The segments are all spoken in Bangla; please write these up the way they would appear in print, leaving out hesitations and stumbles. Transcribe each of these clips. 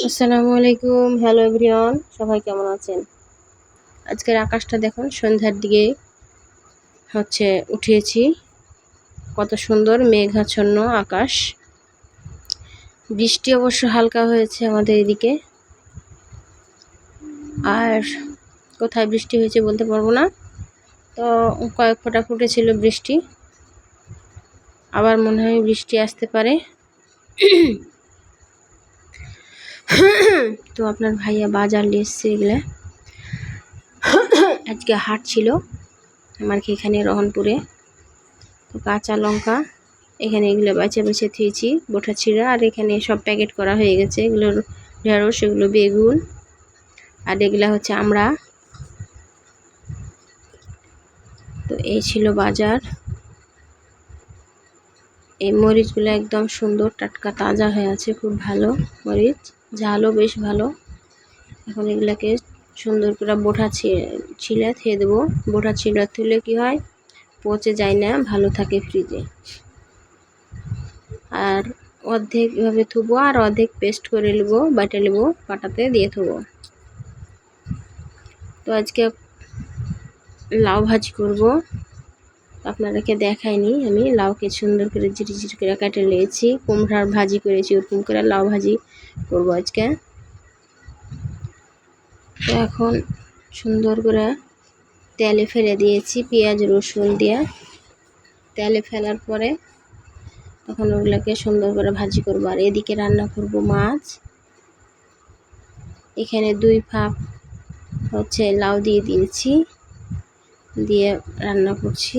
আসসালামু আলাইকুম। হ্যালো এভরিওয়ান, সবাই কেমন আছেন? আজকের আকাশটা দেখুন, সন্ধ্যার দিকে উঠিয়েছি। কত সুন্দর মেঘাচ্ছন্ন আকাশ। বৃষ্টি অবশ্য হালকা হয়েছে আমাদের এদিকে। আর কোথায় বৃষ্টি হয়েছে বলতে পারবো না, তো কয়েক ফোঁটা ফুটেছিল বৃষ্টি। আবার মনে হয় বৃষ্টি আসতে পারে। তো আপনার ভাইয়া বাজার নিয়ে এসছে এগুলা। আজকে হাট ছিল আমার এখানে রহনপুরে। তো কাঁচা লঙ্কা এখানে এগুলো বেছে বেছে থুয়েছি, বোটা ছিঁড়া। আর এখানে সব প্যাকেট করা হয়ে গেছে। এগুলোর ঢেঁড়স, এগুলো বেগুন, আর এগুলা হচ্ছে আমরা। তো এই ছিল বাজার। এই মরিচগুলো একদম সুন্দর, টাটকা, তাজা হয়ে আছে, খুব ভালো মরিচ, ঝালও বেশ ভালো। এখন এগুলাকে সুন্দর করে বোটা ছিলে থুয়ে দেবো। বোটা ছিঁড়া তুলে কি হয়, পচে যায় না, ভালো থাকে ফ্রিজে। আর অর্ধেক এভাবে থুবো, আর অর্ধেক পেস্ট করে নেবো, বাটা নেবো, পাটাতে দিয়ে থুবো। তো আজকে লাউ ভাজি করব। আপনাদেরকে দেখাইনি, আমি লাউকে সুন্দর করে ঝিরি করে কেটে নিয়েছি। কুমড়ার ভাজি করেছি, ওরকম করে লাউ ভাজি করব আজকে। তো এখন সুন্দর করে তেলে ফেলে দিয়েছি, পেঁয়াজ রসুন দিয়ে। তেলে ফেলার পরে তখন ওগুলোকে সুন্দর করে ভাজি করব। আর এদিকে রান্না করব মাছ। এখানে 2 ভাগ লাউ দিয়ে দিয়েছি, দিয়ে রান্না করছি।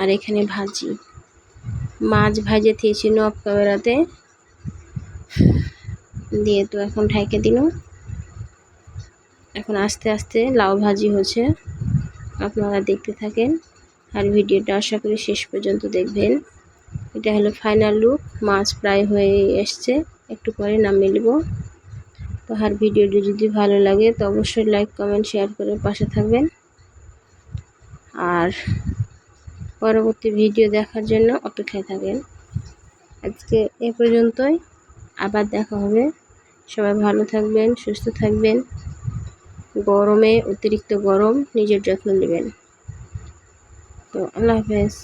আর এখানে ভাজি মাছ ভাজে দিয়েছি অফ ক্যামেরাতে দিয়ে। তো এখন ঢেকে দিল। এখন আস্তে আস্তে লাউ ভাজি হচ্ছে, আপনারা দেখতে থাকেন। আর ভিডিওটা আশা করি শেষ পর্যন্ত দেখবেন। এটা হলো ফাইনাল লুক। মাছ প্রায় হয়ে এসছে, একটু পরে নামিয়ে নেব। তো আর ভিডিওটি যদি ভালো লাগে তো অবশ্যই লাইক, কমেন্ট, শেয়ার করে পাশে থাকবেন। আর পরবর্তী ভিডিও দেখার জন্য অপেক্ষায় থাকেন। আজকে এ পর্যন্তই, আবার দেখা হবে। সবাই ভালো থাকবেন, সুস্থ থাকবেন। গরমে, অতিরিক্ত গরম, নিজের যত্ন নেবেন। তো আল্লাহ হাফেজ।